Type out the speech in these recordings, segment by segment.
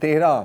13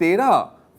13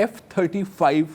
F-35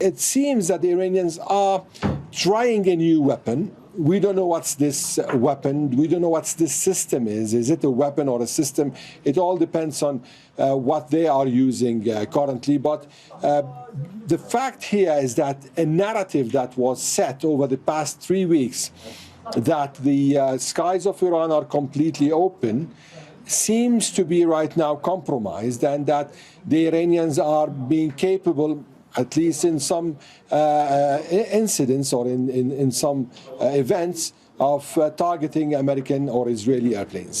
It seems that the Iranians are trying a new weapon. We don't know what's this weapon. We don't know what this system is. Is it a weapon or a system? It all depends on what they are using currently. But the fact here is that a narrative that was set over the past 3 weeks, that the skies of Iran are completely open, seems to be right now compromised, and that the Iranians are being capable, at least in some incidents or in some events, of targeting American or Israeli airplanes.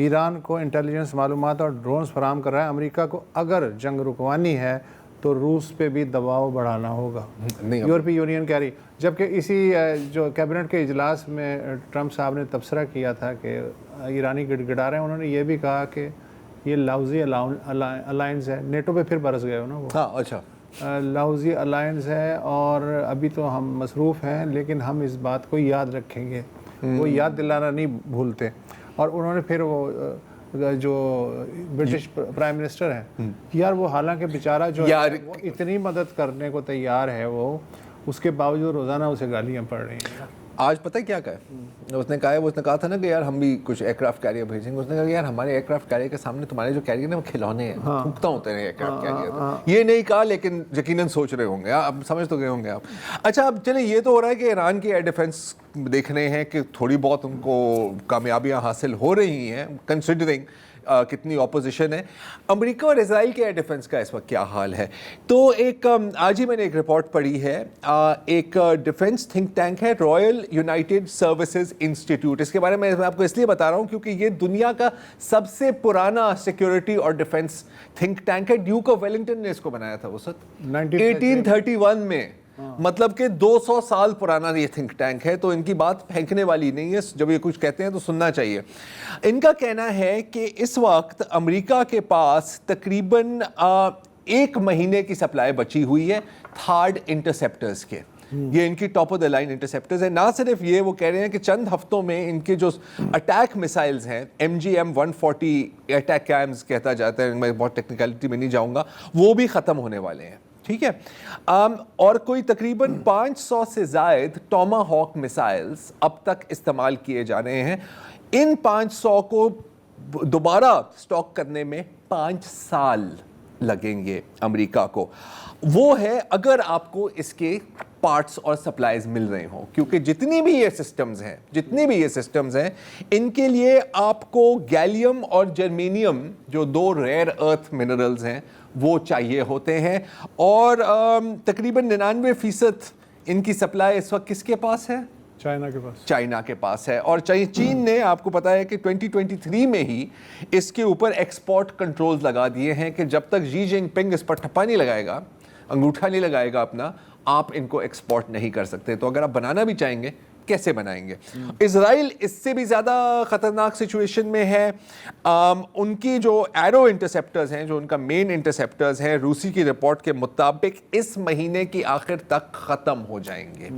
Iran کو intelligence معلومات اور drones فراہم کر رہا ہے. امریکہ کو اگر جنگ رکوانی ہے تو روس پہ بھی دباؤ بڑھانا ہوگا. یورپی یونین کہہ رہی, جبکہ اسی جو کیبنٹ کے اجلاس میں ٹرمپ صاحب نے تبصرہ کیا تھا کہ ایرانی گڑ گڑا رہے ہیں, انہوں نے یہ بھی کہا کہ یہ لاؤزی الائنس ہے. نیٹو پہ پھر برس گئے ہو نا وہ. ہاں اچھا, لاؤزی الائنس ہے اور ابھی تو ہم مصروف ہیں لیکن ہم اس بات کو یاد رکھیں گے. وہ یاد دلانا نہیں بھولتے. اور انہوں نے پھر وہ جو برٹش پرائم منسٹر ہیں یار, وہ حالانکہ بیچارہ جو ہے وہ اتنی مدد کرنے کو تیار ہے, وہ اس کے باوجود روزانہ اسے گالیاں پڑ رہی ہیں. آج پتہ کیا ہے اس نے کہا تھا نا کہ یار ہم بھی کچھ ایئر کرافٹ کیریئر بھیجیں گے. اس نے کہا کہ یار ہمارے ایئر کرافٹ کیریئر کے سامنے تمہارے جو کیریئر ہیں وہ کھلونے ہیں, پھونکتا ہوتے ہیں ایئر کرافٹ کیریئر. یہ نہیں کہا لیکن یقیناً سوچ رہے ہوں گے, اب سمجھ تو گئے ہوں گے آپ. اچھا اب چلیں, یہ تو ہو رہا ہے کہ ایران کی ایئر ڈیفنس دیکھ رہے ہیں کہ تھوڑی بہت ان کو کامیابیاں حاصل ہو رہی ہیں کنسیڈرنگ کتنی اپوزیشن ہے. امریکہ اور اسرائیل کے ایئر ڈیفنس کا اس وقت کیا حال ہے؟ تو ایک آج ہی میں نے ایک رپورٹ پڑھی ہے, ایک ڈیفنس تھنک ٹینک ہے رائل یونائٹیڈ سروسز انسٹیٹیوٹ. اس کے بارے میں آپ کو اس لیے بتا رہا ہوں کیونکہ یہ دنیا کا سب سے پرانا سیکورٹی اور ڈیفنس تھنک ٹینک ہے. ڈیوک آف ویلنگٹن نے اس کو بنایا تھا اس وقت 1831 میں, مطلب کہ 200 سال پرانا یہ تھنک ٹینک ہے. تو ان کی بات پھینکنے والی نہیں ہے, جب یہ کچھ کہتے ہیں تو سننا چاہیے. ان کا کہنا ہے کہ اس وقت امریکہ کے پاس تقریباً 1 مہینے کی سپلائی بچی ہوئی ہے تھارڈ انٹرسیپٹرز کے. یہ ان کی ٹاپ آف دا لائن انٹرسیپٹرز ہیں. نہ صرف یہ, وہ کہہ رہے ہیں کہ چند ہفتوں میں ان کے جو اٹیک مسائلز ہیں MGM-140 اٹیک کیمز کہتا جاتا ہے, میں بہت ٹیکنیکلٹی میں نہیں جاؤں گا, وہ بھی ختم ہونے والے ہیں. ٹھیک ہے, اور کوئی تقریباً 500 سے زائد ٹاما ہاک میسائلز اب تک استعمال کیے جا رہے ہیں. ان 500 کو دوبارہ سٹاک کرنے میں 5 سال لگیں گے امریکہ کو. وہ ہے اگر آپ کو اس کے پارٹس اور سپلائز مل رہے ہوں, کیونکہ جتنی بھی یہ سسٹمز ہیں ان کے لیے آپ کو گیلیم اور جرمینیم جو 2 ریئر ارتھ منرلز ہیں وہ چاہیے ہوتے ہیں. اور تقریباً 99% ان کی سپلائی اس وقت کس کے پاس ہے؟ چائنا کے پاس ہے. اور چین نے, آپ کو پتا ہے کہ 2023 میں ہی اس کے اوپر ایکسپورٹ کنٹرولز لگا دیے ہیں کہ جب تک جی جن پنگ اس پر ٹھپا نہیں لگائے گا, انگوٹھا نہیں لگائے گا اپنا, آپ ان کو ایکسپورٹ نہیں کر سکتے. تو اگر آپ بنانا بھی چاہیں گے کیسے بنائیں گے؟ اسرائیل اس سے بھی زیادہ خطرناک سچویشن میں ہے. ان کی جو ایرو انٹرسیپٹرز ہیں, جو ان کا مین انٹرسیپٹرز ہیں, روسی کی رپورٹ کے مطابق اس مہینے کی آخر تک ختم ہو جائیں گے.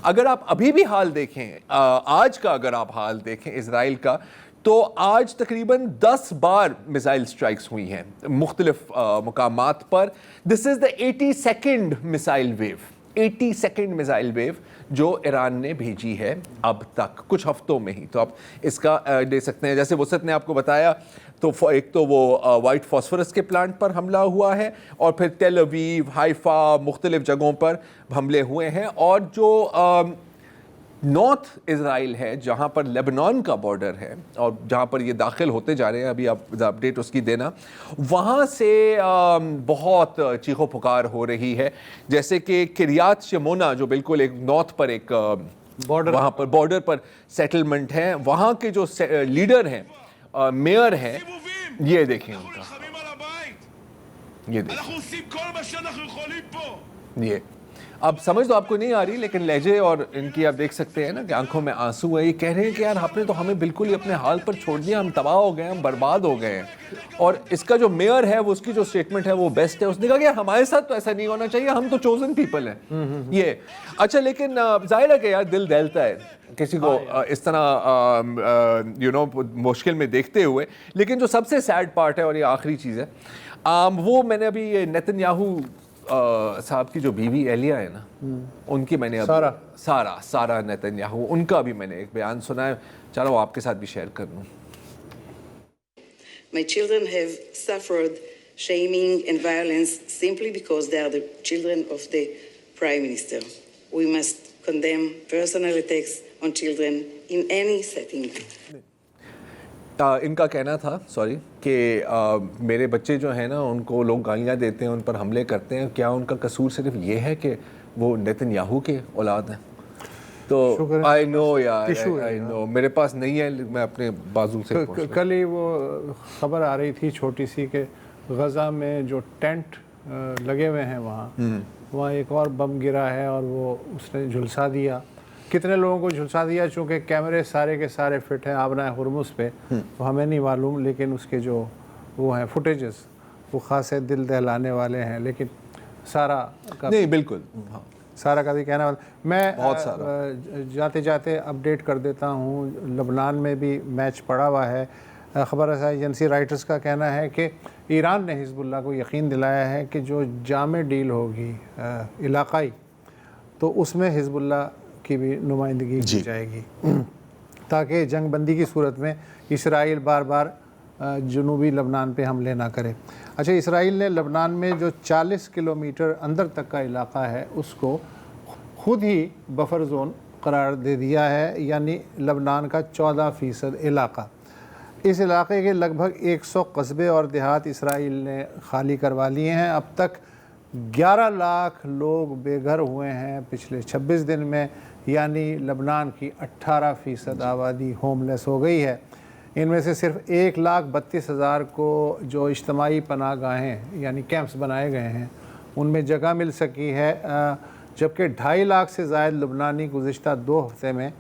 اگر آپ ابھی بھی حال دیکھیں, آج کا اگر آپ حال دیکھیں اسرائیل کا, تو آج تقریباً 10 بار میزائل سٹرائکس ہوئی ہیں مختلف مقامات پر. This is the 82nd missile wave, 82nd missile wave جو ایران نے بھیجی ہے اب تک کچھ ہفتوں میں ہی. تو آپ اس کا دے سکتے ہیں, جیسے وسعت نے آپ کو بتایا, تو ایک تو وہ وائٹ فاسفورس کے پلانٹ پر حملہ ہوا ہے, اور پھر تیل اویو, حیفا, مختلف جگہوں پر حملے ہوئے ہیں. اور جو نارتھ اسرائیل ہے, جہاں پر لیبنان کا بارڈر ہے اور جہاں پر یہ داخل ہوتے جا رہے ہیں, ابھی آپ اپڈیٹ اس کی دینا, وہاں سے بہت چیخو پکار ہو رہی ہے. جیسے کہ کریات شمونا, جو بالکل ایک نارتھ پر ایک وہاں پر بارڈر پر سیٹلمنٹ ہے, وہاں کے جو لیڈر ہیں, میئر ہیں, یہ دیکھیں ان کا, یہ دیکھیں, یہ اب سمجھ تو آپ کو نہیں آ رہی, لیکن لہجے اور ان کی آپ دیکھ سکتے ہیں نا کہ آنکھوں میں آنسو ہے. یہ کہہ رہے ہیں کہ یار آپ نے تو ہمیں بالکل ہی اپنے حال پر چھوڑ دیا, ہم تباہ ہو گئے, ہم برباد ہو گئے ہیں. اور اس کا جو میئر ہے, وہ اس کی جو اسٹیٹمنٹ ہے وہ بیسٹ ہے. اس نے کہا کہ ہمارے ساتھ تو ایسا نہیں ہونا چاہیے, ہم تو چوزن پیپل ہیں. یہ اچھا, لیکن ظاہر ہے کہ یار دل دہلتا ہے کسی کو اس طرح مشکل میں دیکھتے ہوئے. لیکن جو سب سے سیڈ پارٹ ہے, اور یہ آخری چیز ہے, وہ میں نے ابھی نیتن یاہو صاحب کی جو بیوی ایلیا ہے نا, ان کی میں نے سارا نیتن یاہو, ان کا بھی میں نے ایک بیان سنا ہے, چلو آپ کے ساتھ بھی شیئر کر لوں. My children have suffered shaming and violence simply because they are the children of the Prime Minister. We must condemn personal attacks on children in any setting. ان کا کہنا تھا کہ میرے بچے جو ہیں نا, ان کو لوگ گالیاں دیتے ہیں, ان پر حملے کرتے ہیں, کیا ان کا قصور صرف یہ ہے کہ وہ نیتن یاہو کے اولاد ہیں؟ تو آئی نو یار آئی نو میرے پاس نہیں ہے میں اپنے بازو سے کل ہی وہ خبر آ رہی تھی چھوٹی سی کہ غزہ میں جو ٹینٹ لگے ہوئے ہیں وہاں ایک اور بم گرا ہے اور وہ اس نے جھلسا دیا. کتنے لوگوں کو جھلسا دیا چونکہ کیمرے سارے کے سارے فٹ ہیں آبنہ ہرمز پہ, تو ہمیں نہیں معلوم, لیکن اس کے جو وہ ہیں فوٹیجز وہ خاصے دل دہلانے والے ہیں. لیکن سارا نہیں بالکل سارا کا بھی کہنا والا. میں جاتے جاتے اپڈیٹ کر دیتا ہوں, لبنان میں بھی میچ پڑا ہوا ہے. خبر رساں ایجنسی رائٹرز کا کہنا ہے کہ ایران نے حزب اللہ کو یقین دلایا ہے کہ جو جامع ڈیل ہوگی علاقائی تو اس میں حزب اللہ کی بھی نمائندگی کی جائے گی تاکہ جنگ بندی کی صورت میں اسرائیل بار بار جنوبی لبنان پہ حملے نہ کرے. اچھا, اسرائیل نے لبنان میں جو 40 کلومیٹر اندر تک کا علاقہ ہے اس کو خود ہی بفر زون قرار دے دیا ہے, یعنی لبنان کا 14% علاقہ. اس علاقے کے لگ بھگ 100 قصبے اور دیہات اسرائیل نے خالی کروا لیے ہیں. اب تک 11 لاکھ لوگ بے گھر ہوئے ہیں پچھلے 26 دن میں, یعنی لبنان کی 18% آبادی ہوم لیس ہو گئی ہے. ان میں سے صرف 1,32,000 کو جو اجتماعی پناہ گاہیں یعنی کیمپس بنائے گئے ہیں ان میں جگہ مل سکی ہے, جبکہ 2.5 لاکھ سے زائد لبنانی گزشتہ 2 ہفتے میں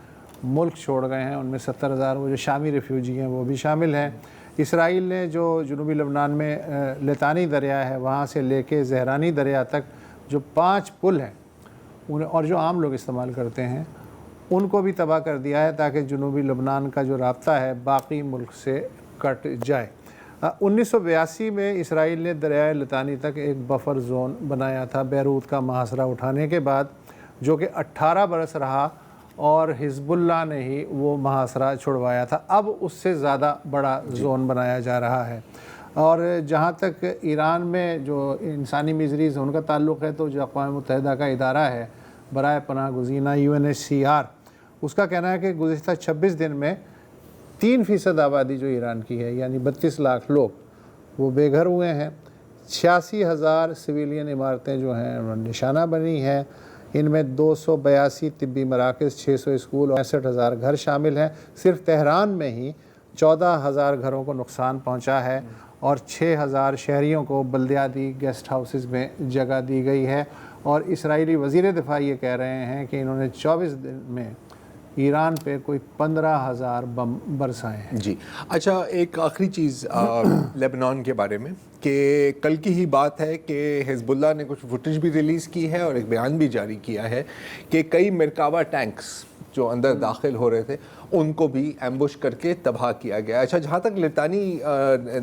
ملک چھوڑ گئے ہیں. ان میں 70,000 وہ جو شامی ریفیوجی ہیں وہ بھی شامل ہیں. اسرائیل نے جو جنوبی لبنان میں لتانی دریا ہے وہاں سے لے کے زہرانی دریا تک جو 5 پل ہیں اور جو عام لوگ استعمال کرتے ہیں ان کو بھی تباہ کر دیا ہے تاکہ جنوبی لبنان کا جو رابطہ ہے باقی ملک سے کٹ جائے. 1982 میں اسرائیل نے دریائے لتانی تک ایک بفر زون بنایا تھا بیروت کا محاصرہ اٹھانے کے بعد, جو کہ 18 برس رہا اور حزب اللہ نے ہی وہ محاصرہ چھڑوایا تھا. اب اس سے زیادہ بڑا زون بنایا جا رہا ہے. اور جہاں تک ایران میں جو انسانی میزریز ان کا تعلق ہے تو جو اقوام متحدہ کا ادارہ ہے برائے پناہ گزینہ UNHCR, اس کا کہنا ہے کہ گزشتہ 26 دن میں 3% آبادی جو ایران کی ہے یعنی 32 لاکھ لوگ وہ بے گھر ہوئے ہیں. 86,000 سویلین عمارتیں جو ہیں نشانہ بنی ہیں. ان میں 282 طبی مراکز, 600 اسکول اور 65,000 گھر شامل ہیں. صرف تہران میں ہی 14,000 گھروں کو نقصان پہنچا ہے اور 6,000 شہریوں کو بلدیاتی گیسٹ ہاؤسز میں جگہ دی گئی ہے. اور اسرائیلی وزیر دفاع یہ کہہ رہے ہیں کہ انہوں نے 24 دن میں ایران پہ کوئی 15,000 بم برسائے ہیں. جی اچھا, ایک آخری چیز لیبنان کے بارے میں کہ کل کی ہی بات ہے کہ حزب اللہ نے کچھ فوٹیج بھی ریلیز کی ہے اور ایک بیان بھی جاری کیا ہے کہ کئی مرکاوا ٹینکس جو اندر داخل ہو رہے تھے ان کو بھی ایمبوش کر کے تباہ کیا گیا. اچھا, جہاں تک لتانی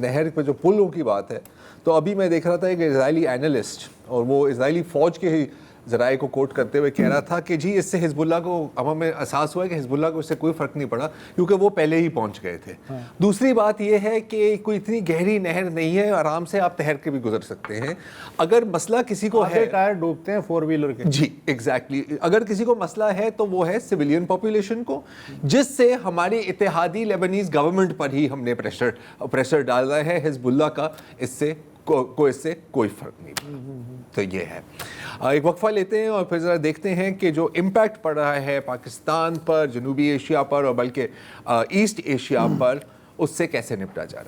نہر پہ جو پلوں کی بات ہے تو ابھی میں دیکھ رہا تھا ایک اسرائیلی اینالسٹ اور وہ اسرائیلی فوج کے ہی ذرائع کو کوٹ کرتے ہوئے کہہ رہا تھا کہ جی اس سے حزب اللہ کو عوام میں احساس ہوا ہے کہ حزب اللہ کو اس سے کوئی فرق نہیں پڑا کیونکہ وہ پہلے ہی پہنچ گئے تھے. دوسری بات یہ ہے کہ کوئی اتنی گہری نہر نہیں ہے, آرام سے آپ تہر کے بھی گزر سکتے ہیں. اگر مسئلہ کسی کو ہے, ٹائر ڈوبتے ہیں 4 ویلر کے. جی ایگزیکٹلی, اگر کسی کو مسئلہ ہے تو وہ ہے سویلین پاپولیشن کو, جس سے ہماری اتحادی لیبنیز گورنمنٹ پر ہی ہم نے پریشر ڈالا ہے. حزب اللہ کا اس سے کوئی فرق نہیں پڑا. تو یہ ہے. ایک وقفہ لیتے ہیں اور پھر ذرا دیکھتے ہیں کہ جو امپیکٹ پڑ رہا ہے پاکستان پر, جنوبی ایشیا پر اور بلکہ ایسٹ ایشیا پر, اس سے کیسے نپٹا جا رہا ہے.